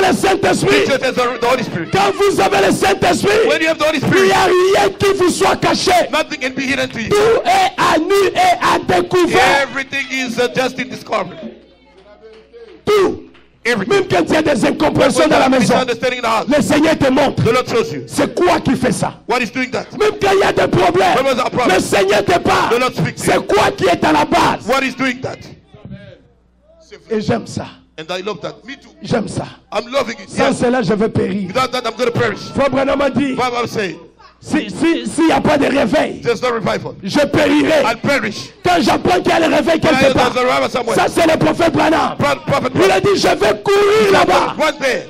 le Saint-Esprit, quand vous avez le Saint-Esprit, il n'y a rien qui vous soit caché. nothing can be hidden to you. Tout est à nu et à découvert. Everything is just in discovery. Tout. Everything. Même quand il y a des incompréhensions dans la maison, Misunderstanding in the house. le Seigneur te montre. The Lord shows you. C'est quoi qui fait ça? What is doing that? Même quand il y a des problèmes, When was our problem? le Seigneur te The parle. Lord speaks to C'est you. quoi qui est à la base? What is doing that? Et j'aime ça. And I love that. Me too. J'aime ça. I'm loving it. Sans Yes. cela, je vais périr. Without that, I'm going to perish. Frère Branham a dit, Bible saying, s'il n'y a pas de réveil, there's no revival. je périrai. I'll perish. Quand j'apprends qu'il y a le réveil quelque part, There's a revival somewhere. ça c'est le prophète Branham. Prophet, Il a dit, je vais courir là-bas. One day,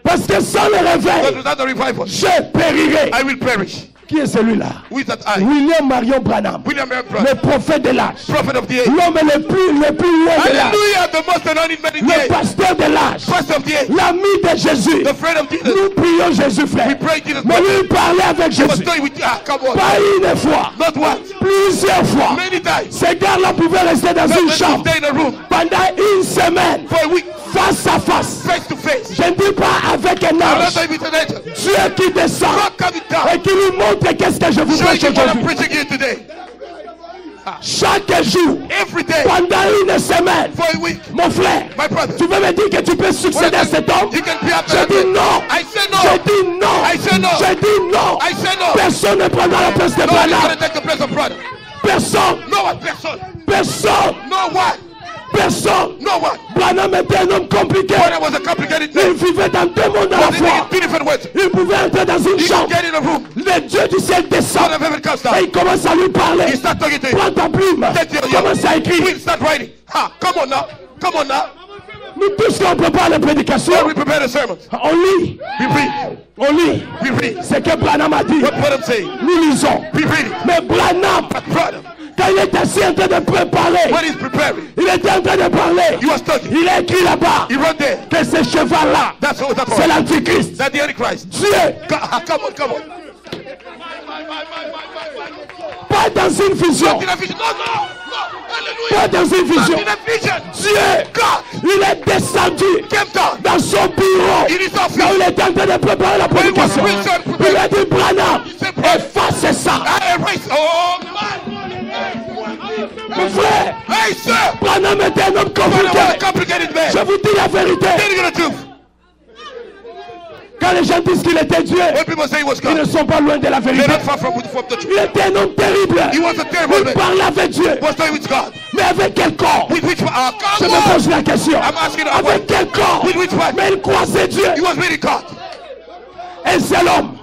Parce que sans le but réveil, without the revival, je périrai. I will perish. Qui est celui-là? Who is that I? William Marion Branham, William Marion le Branham, prophète de l'âge. prophet of the age. L'homme le plus loin de l'âge. Hallelujah, the most anointed man in the Le age. pasteur de l'âge. Pastor of the age. L'ami de Jésus. The friend of Jesus. Nous prions Jésus, frère. We pray Jesus. Mais lui parlait avec He was Jésus. going with you. Ah, come on. Pas une fois. Not once. Plusieurs fois. Many times. Ces gars-là pouvaient rester dans une chambre Stay in a room pendant une semaine, for a week, face à face. face to face. Je ne dis pas avec un I'm not ange. saying with an angel. Dieu qui descend God coming down. et qui lui montre qu'est-ce que je vous Show prêche you what I'm aujourd'hui. preaching here today. Chaque jour, Every day, pendant une semaine, for a week. mon frère, My brother. tu veux me dire que tu peux succéder à cet homme? You can be up Je dis non. I say no. Je dis non. I say no. Je dis non. I say no. Personne ne prendra la place de No one is going Branham. to take the place of brother. Personne. No one person. Personne. No one. Personne. No one. Branham était un homme compliqué. Brother was a complicated Il man. vivait dans deux mondes à la Was living fois. in two different words. Il pouvait entrer dans une He chambre. can get in a room. Le Dieu du ciel descend. God of heaven comes Et down. il commence à lui parler. He start talking to him. Prends ta plume. Take your Commence à écrire. Please start writing. Ha, come on now. Come on now. Nous tous, quand on prépare la prédication, When we prepare the sermons, on lit. we read. On lit. We read. C'est que Branham a dit. What I'm saying. Nous lisons. We read it. Mais Branham, But brother, quand il est assis en train de préparer, when he's preparing, il était en train de parler. he was talking. Il a écrit là-bas He wrote there. que ce cheval-là, That's what that's c'est called. l'Antichrist. That's the Antichrist. Dieu, Come on, come on. pas dans une vision. Not in a vision. No, no, no. Pas Hallelujah. dans une Not vision. in a vision. Dieu, God il est descendu came down. dans son bureau. In his Quand office. il était en train de préparer la prédication, When he was preaching, il a dit Branham, efface ça. I erase. Oh, man. Mon frère, Hey, sir. Branham était un homme Brother was a compliqué. complicated man. Je vous dis la vérité. Tell you the truth. Quand les gens disent qu'il était Dieu, When people say he was ils ne God, sont pas loin de la they're vérité. not far from the truth. Il était un homme terrible. He was a terrible Il man. parlait avec Dieu. Was talking with God. Mais avec quel corps? With which one? Je Come me on. pose la question. I'm asking you. Avec quel corps? With which one? Mais il croisait Dieu. He was really God. Un seul homme.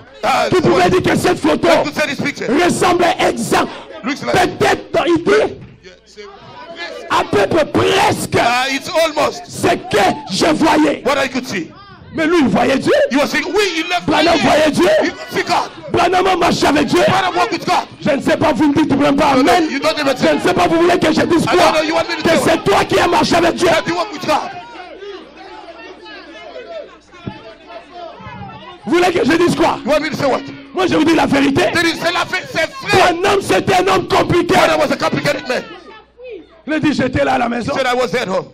Tu pouvais dire que cette photo Let's say this picture. ressemblait exact. Looks like. Peut-être dans l'idée, à peu près presque It's almost ce que je voyais. what I could see. Mais lui, il voyait Dieu. He was saying, we left. Branham voyait Dieu. You see God. Branham marchait avec Dieu. Brother walk with God. Je ne sais pas, vous me dites même pas amen. You don't even Je say ne sais pas, vous voulez que je dise I quoi? don't know, you want me to Que say c'est toi qui as marché avec Dieu. that you walk with God. Vous voulez que je dise quoi? You want me to say what? Moi, je vous dis la vérité. C'est la fait, c'est vrai. Branham, c'était un homme compliqué. Brother was a complicated man. Il a dit, j'étais là à la maison. He said I was at home.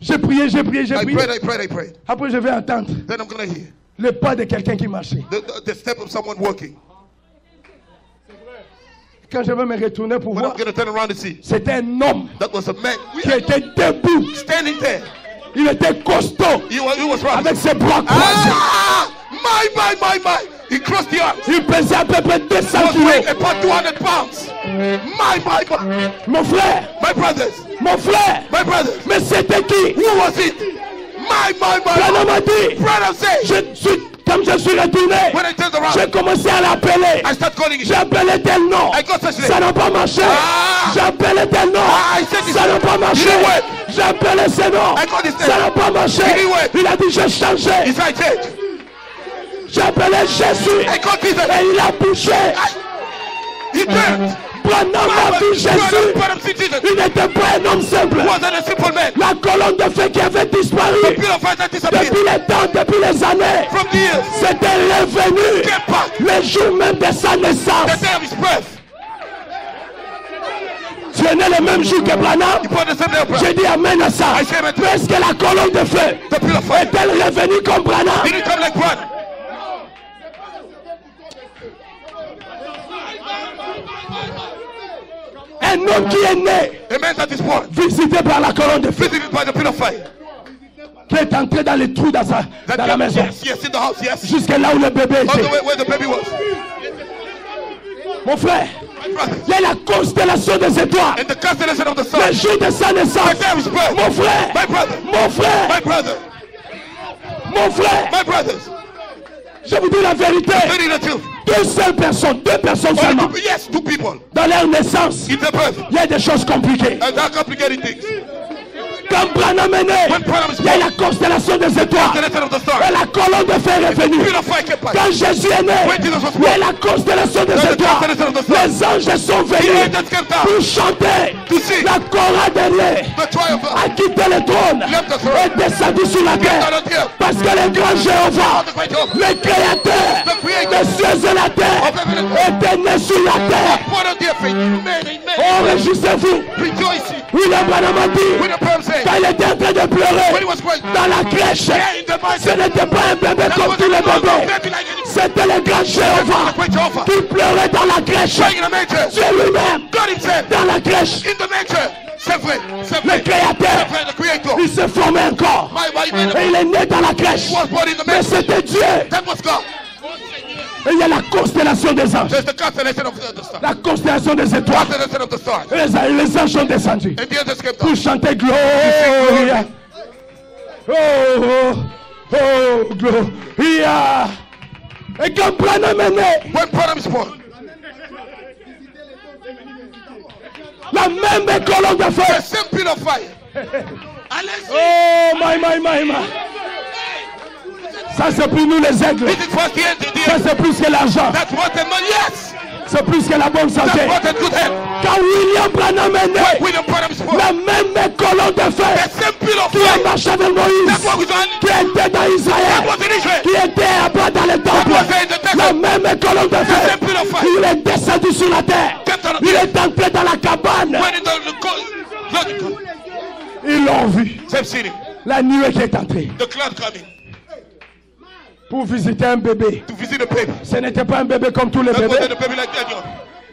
J'ai prié, j'ai prié, j'ai I prié. prayed, I prayed, I prayed. Après, je vais entendre Then I'm gonna hear le pas de quelqu'un qui marchait. the step of someone walking. Quand je vais me retourner pour When I'm voir, gonna turn around and see, c'était un homme that was a man qui était debout. standing there. Il était costaud He was running. avec ses bras croisés. Ah! My. He crossed the arms. Il pesait à peu près 200 He was weighing kilos. about 200 pounds. My. Mon frère, My brothers. mon frère, My brothers. mais c'était qui? Who was it? My. Branham a dit, Brother say, comme je suis retourné, when I turned around, j'ai commencé à l'appeler. I start calling J'ai him. appelé tel nom. I got such Ça name. n'a pas marché. Ah. J'ai appelé tel nom. Ah, I said this. Ça n'a pas marché. He didn't work. J'ai appelé ce nom. I got this name. Ça n'a pas marché. He didn't work. Il a dit j'ai changé. He said, change. J'ai appelé Jésus. I got this. Et il a bougé. He turned. Branham a vu Jésus. Brother see Jesus. Il n'était pas un homme simple. Wasn't a simple man. La colonne de feu qui avait disparu The pillar of fire that disappeared depuis les temps, depuis les années, from the years. c'était revenu Get back. le jour même de sa The naissance. day of his birth. Dieu Il est né le même jour que Branham. J'ai dit amen à ça. Mais est-ce que la colonne de feu est-elle revenue comme Branham? Un homme qui est né, visité par la colonne de feu, qui est entré dans les trous dans la maison, jusqu'à là où le bébé était. Mon frère, il y a la constellation des étoiles. Le jour de sa naissance. Mon frère, mon frère, mon frère, je vous dis la vérité. Deux personnes seulement. Dans leur naissance, il y a des choses compliquées. Quand Branham est né, il y a la constellation des étoiles. Et la colonne de feu est revenue. Quand Jésus est né, il y a la constellation des étoiles. Les anges sont venus pour chanter. La chorale derrière a quitté le trône et descendu sur la terre. Parce que le grand Jéhovah, le créateur des cieux et la terre, était né sur la terre. Oh, réjouissez-vous. William Branham a dit, quand il était en train de pleurer dans la crèche, ce n'était pas un bébé comme tous les bébés. C'était le grand Jéhovah qui pleurait dans la crèche. Dieu lui-même dans la crèche. Le créateur, il se formait encore. Et il est né dans la crèche. Mais c'était Dieu. Et il y a la constellation des anges. La constellation des étoiles. Et les anges sont descendus pour chanter Gloria. Oh, oh, oh, Gloria. Et quand Branham est né, la même colonne de feu. Oh, my. Ça c'est pour nous les aigles. Ça c'est plus que l'argent. C'est plus que la bonne santé. Quand William Branham est né, la même colonne de feu qui a marché avec Moïse, qui était dans Israël, qui était à bas dans le temple, la même colonne de feu, il est descendu sur la terre. Il est entré dans la cabane. Ils l'ont vu. La nuée qui est entrée. Pour visiter un bébé. Ce n'était pas un bébé comme tous les bébés.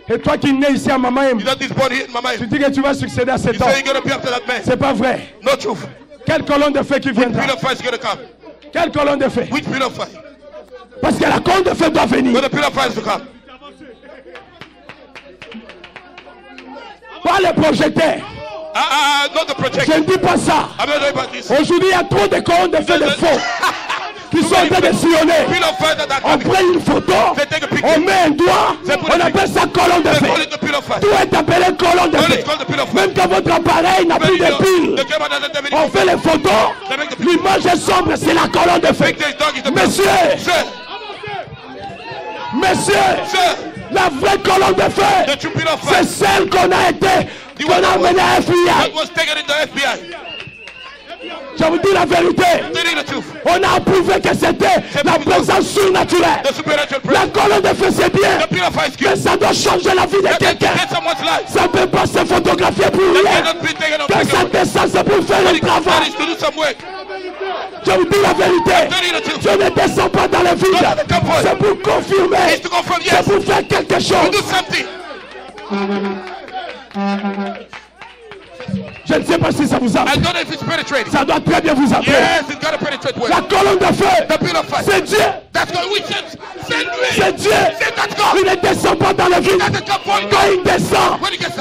Et toi qui nais ici à Mamaïm, tu dis que tu vas succéder à cet homme. C'est pas vrai. Quelle colonne de feu qui viendra? Quelle colonne de feu? Parce que la colonne de feu doit venir. Pas le projecteur. Je ne dis pas ça. Aujourd'hui, il y a trop de colonnes de feu de faux qui sont en train de sillonner. On prend une photo, on met un doigt, on appelle ça colonne de feu. Tout est appelé colonne de feu. Même quand votre appareil n'a plus de pile, on fait les photos, l'image est sombre, c'est la colonne de feu. Messieurs, la vraie colonne de feu, c'est celle qu'on a amenée à FBI. Je vous dis la vérité. On a prouvé que c'était la présence surnaturelle. La colonne de feu c'est bien, mais ça doit changer la vie de quelqu'un. Ça ne peut pas se photographier pour rien. Quand ça descend, c'est pour faire le travail. Je vous dis la vérité. Je ne descends pas dans le vide. C'est pour confirmer. C'est pour faire quelque chose. Je ne sais pas si ça vous a. Ça doit très bien vous entrer. La colonne de feu, c'est Dieu. C'est Dieu. Il ne descend pas dans le vide. Quand il descend,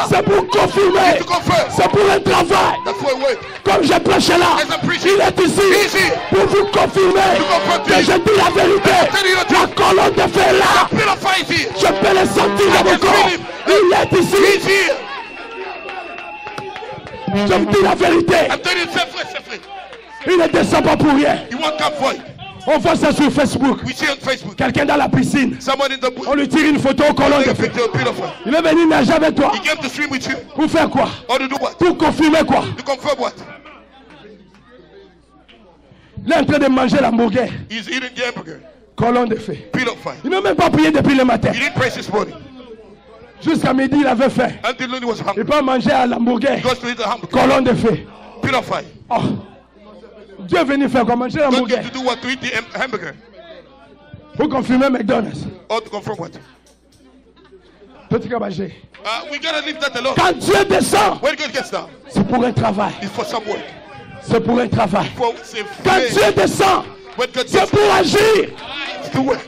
c'est pour confirmer. C'est pour un travail. Comme je prêche là, il est ici pour vous confirmer que je dis la vérité. La colonne de feu là, je peux le sentir dans mon corps. Il est ici. Je vous dis la vérité. Il ne descend pas pour rien. On voit ça sur Facebook. Quelqu'un dans la piscine. On lui tire une photo au colonne de feu. Il est venu nager avec toi. Pour faire quoi? Pour confirmer quoi? Il est en train de manger l'hamburger. Colonne de feu. Il n'a même pas prié depuis le matin. Jusqu'à midi, il avait faim. Until noon he was hungry. Il peut manger à l'hamburger. He goes to eat a hamburger. Colonne de feu. Purify. Oh. Dieu est venu faire quoi? Manger God l'hamburger. came to do what? To eat the hamburger. Pour confirmer McDonald's. Or to confirm what? Petit cabaget. We gotta leave that alone. Quand Dieu descend, When God gets down, c'est pour un travail. it's for some work. C'est pour un travail. C'est Quand Dieu descend, When God c'est gets pour agir. it's to work.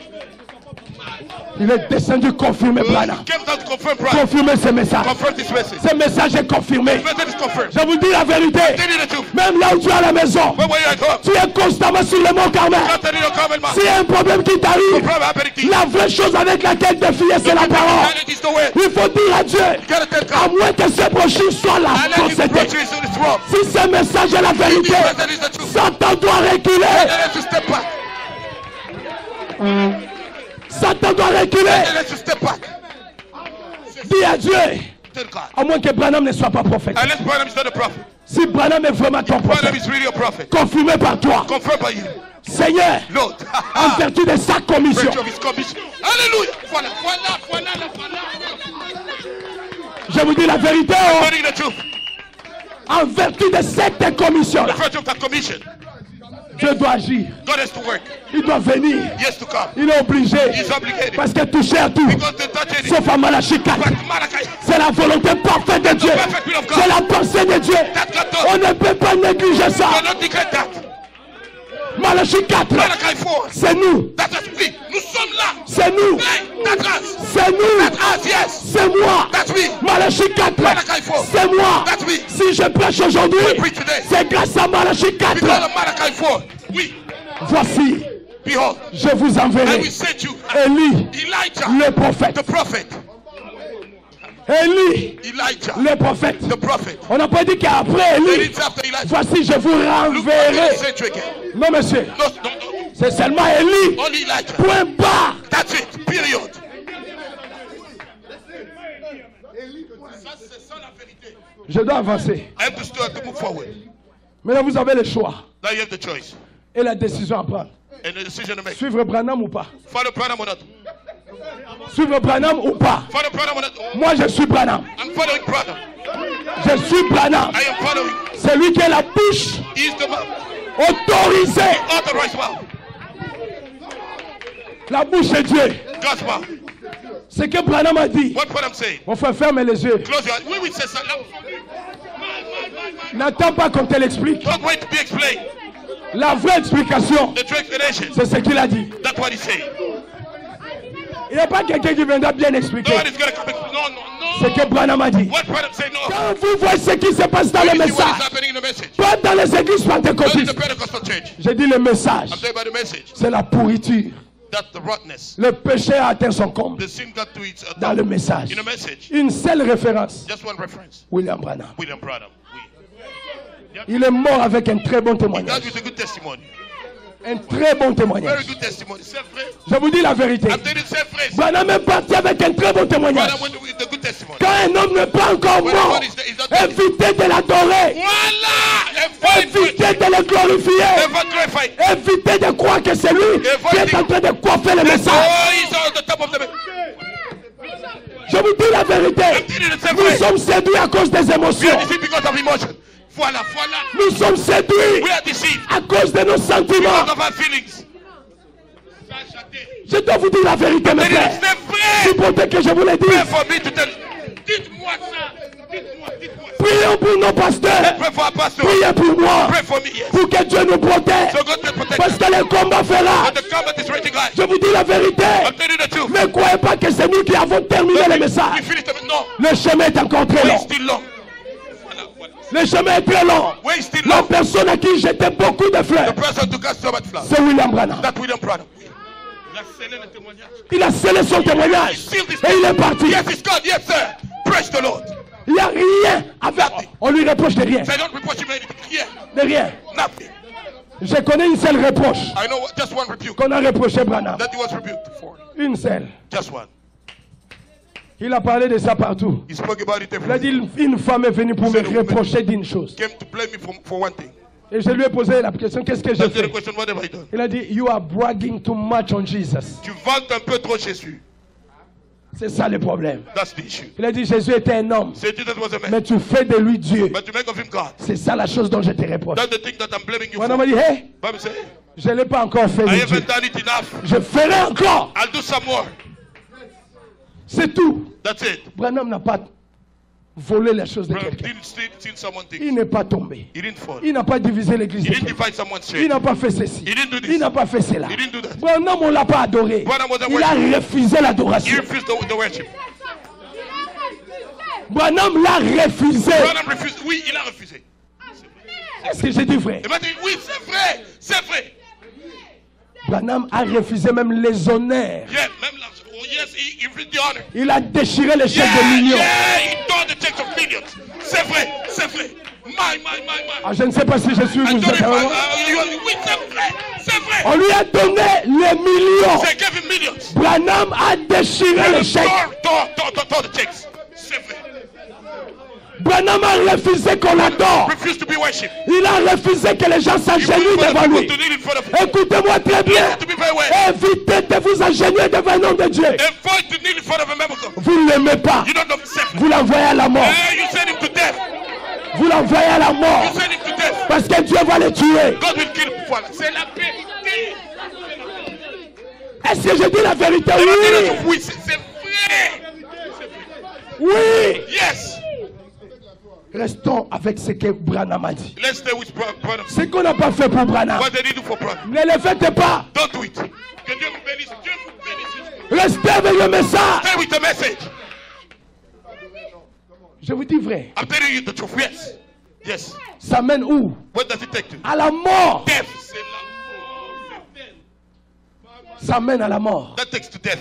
Il est descendu confirmer Branham. He came down to confirm Brian. Confirmer ce message. Confirm this message. Ce message est confirmé. This message is confirmed. Je vous dis la vérité. Tell you the truth. Même là où tu es à la maison, When were you at home? tu es constamment sur le mont Carmel. God tell you to come and man. S'il y a un problème qui No t'arrive, problem happening to you. la vraie chose avec laquelle te fier, c'est la parole. That is the way. Il faut dire à Dieu, You gotta tell à God. moins que ce brochure soit la And let you concédée. approach you so it's wrong. Si ce message est la This vérité, message is the truth. Satan doit reculer. Let us step back. Satan doit reculer. Let us step back. Dis à Dieu, Tell God. à moins que Branham ne soit pas prophète. Unless Branham is not a prophet. Si Branham est vraiment ton Branham prophète, is really a prophet. confirmé par toi, Confirmed by you. Seigneur, Lord. en vertu de sa commission, Virtue of his commission. Hallelujah. Voilà. je vous dis la vérité, oh, Telling the truth. en vertu de cette commission, The virtue of that commission. Dieu doit agir. God has to work. Il doit venir. He has to come. Il est obligé. He's obligated. Parce que toucher à tout, Because the touch is sauf à Malachie 4, Malachi. c'est la volonté parfaite de Dieu. Perfect will of God. C'est la pensée de Dieu. That God On does. ne peut pas négliger ça. Do not neglect that. Malachie 4, Malachi 4. c'est nous. That us we. Nous sommes là. C'est nous. Hey, that's us. C'est nous. That's us, yes. C'est moi. That's we. Malachie 4, Malachi 4. c'est moi. That's we. Si je prêche aujourd'hui, We preach today. c'est grâce à Malachie 4. Because of Malachi 4. We. Voici, Behold. je vous I enverrai will send you Élie, Elijah, le prophète. the prophet. Élie, Elijah, le prophète. the prophet. On n'a pas dit qu'après Then Élie, it's after Elijah. voici, je vous Look what he renverrai. said to you again. Non, monsieur, No, no, no. c'est seulement Élie. Only Elijah. Point barre. That's it. Period. C'est ça la vérité. Je dois avancer. I have to start to move forward. Maintenant, vous avez le choix Now you have the choice et la décision à prendre. and the decision to make. Suivre Branham ou pas? Follow Branham or not? Suivre Branham ou pas? Follow Branham or not? Moi, je suis Branham. I'm following Branham. Je suis Branham. I am following. C'est lui qui est la bouche He is the man. autorisée. Authorized mouth. La bouche de Dieu. God's mouth. Ce que Branham a dit. What Branham saying? On fait fermer les yeux. Close your eyes. We will say so. N'attends pas qu'on te l'explique. Don't wait to be explained. La vraie explication, The true explanation. c'est ce qu'il a dit. That's what he's saying. Il n'y a pas quelqu'un qui viendra bien expliquer No one is going to come. No, no, ce no. que Branham a dit. What Branham say? No. Quand vous voyez ce qui se passe dans You le see what is message, happening in the message. pas dans les églises Not in pentecôtistes. the Pentecostal church. J'ai dit le message, I'm talking about the message. c'est la pourriture. That the rottenness. Le péché a atteint son comble The sin got to its dans le message. in a message. Une seule référence, Just one reference. William Branham. William Branham. Il est mort avec un très bon That témoignage. was a good testimony. Un très bon Very témoignage. good testimony. C'est vrai. Je vous dis la vérité. I'm telling you, c'est vrai. Branham est parti avec un très bon témoignage. Branham went with the good testimony. Quand un homme n'est pas encore mort, évitez de l'adorer. Voilà! Évitez de le glorifier. Ever glorified. Évitez de croire que c'est lui qui est en train de coiffer le message. Oh, he's on the top of the. Je vous dis la vérité. Nous sommes séduits à cause des We émotions. are deceived because of emotion. Voilà, voilà. Nous sommes séduits We are deceived à cause de nos sentiments. because of our feelings. Je dois vous dire la vérité, mes frères. C'est vrai. Supportez que je vous le Pray dise. for me to tell. Dites-moi ça. Dites-moi. Prions pour nos pasteurs. Pray for our pastor. Priez pour moi. Pray for me, yes. Pour que Dieu nous protège. So God will protect Parce us. que le combat fera. But the combat is raging high. Je vous dis la vérité. I'm telling you the truth. Ne croyez pas que c'est nous qui avons terminé le We message. finished the no. Le chemin est encore très Way long. still long. Voilà, voilà. Le chemin est très long. Way still La long. personne à qui j'étais beaucoup de The fleurs, person to cast so much flower. c'est William Branham. That William Branham. Il a scellé le témoignage. Il a scellé son témoignage et il est parti. Yes, it's God. Yes, sir. Praise the Lord. Il n'y a rien à faire. On lui reproche de rien. So I don't reproach him anything. Yeah, De rien. nothing. Je connais une seule reproche I know just one rebuke qu'on a reproché Branham. that he was rebuked for. Une seule. Just one. Il a parlé de ça partout. He spoke about it Il a everywhere. dit une femme est venue pour me reprocher d'une chose. Came to blame me for one thing. Et je lui ai posé la question, qu'est-ce que j'ai That's the fait? question. What have I done? Il a dit, you are bragging too much on Jesus. Tu vantes un peu trop Jésus. C'est ça le problème. That's the issue. Il a dit Jésus était un homme. Say Jesus was a man. Mais tu fais de lui Dieu. But you make of him God. C'est ça la chose dont je te reproche. That's the thing that I'm blaming you On for. m'a dit, hey, Bible say, je ne l'ai pas encore fait. I de Dieu. haven't done it enough. Je ferai encore. I'll do some more. C'est tout. That's it. Branham n'a pas volé les choses de Bro, quelqu'un. didn't steal someone Il things. n'est pas tombé. He didn't fall. Il n'a pas divisé l'église He de didn't quelqu'un. divide someone's Il shame. n'a pas fait ceci. He didn't do this. Il n'a pas fait cela. He didn't do that. Branham, on ne l'a pas adoré. Branham wasn't Il a refusé He l'adoration. refused the worship. Branham l'a refusé. Branham refused. Oui, il a refusé. Est-ce que j'ai dit vrai? Il m'a dit, oui, c'est vrai. C'est vrai. Branham a refusé même les honneurs. Yeah, même l'argent. Oh, yes, he refused the honor. Il a déchiré les chèques de Yeah, millions. yeah, he tore the checks of millions. C'est vrai, c'est vrai. My. Ah, je ne sais pas si je suis I vous don't êtes avec moi. oui, c'est vrai, c'est vrai. On lui a donné les millions. They gave him millions. Branham a déchiré les chèques. Tore the checks. C'est vrai. Branham a refusé qu'on l'adore. Refused to be worshipped. Il a refusé que les gens He s'agenouillent refused devant lui. to kneel in front of him. Écoutez-moi très bien. To be very well. Évitez de vous agenouiller devant un homme de Dieu. Avoid to kneel in front of a member of God. Vous ne l'aimez pas. You don't know himself. Vous l'envoyez à la mort. Yeah, you send him to death. Vous l'envoyez à la mort. You send him to death. Parce que Dieu va le tuer. God will kill him. Voilà. C'est la paix. Est-ce que je dis la vérité? Oui. Oui, c'est vrai. Oui. Yes. Restons avec ce que Branham a dit. Let's stay with brother. Ce qu'on n'a pas fait pour Branham, What they did for brother. ne le faites pas. Don't do it. Que Dieu vous bénisse. Dieu vous bénisse. Restez avec le message. Stay with the message. Je vous dis vrai. I'm telling you the truth. Yes. Yes. Ça mène où? What does it take to? À la mort. Death. C'est la mort. Ça mène à la mort. That takes to death.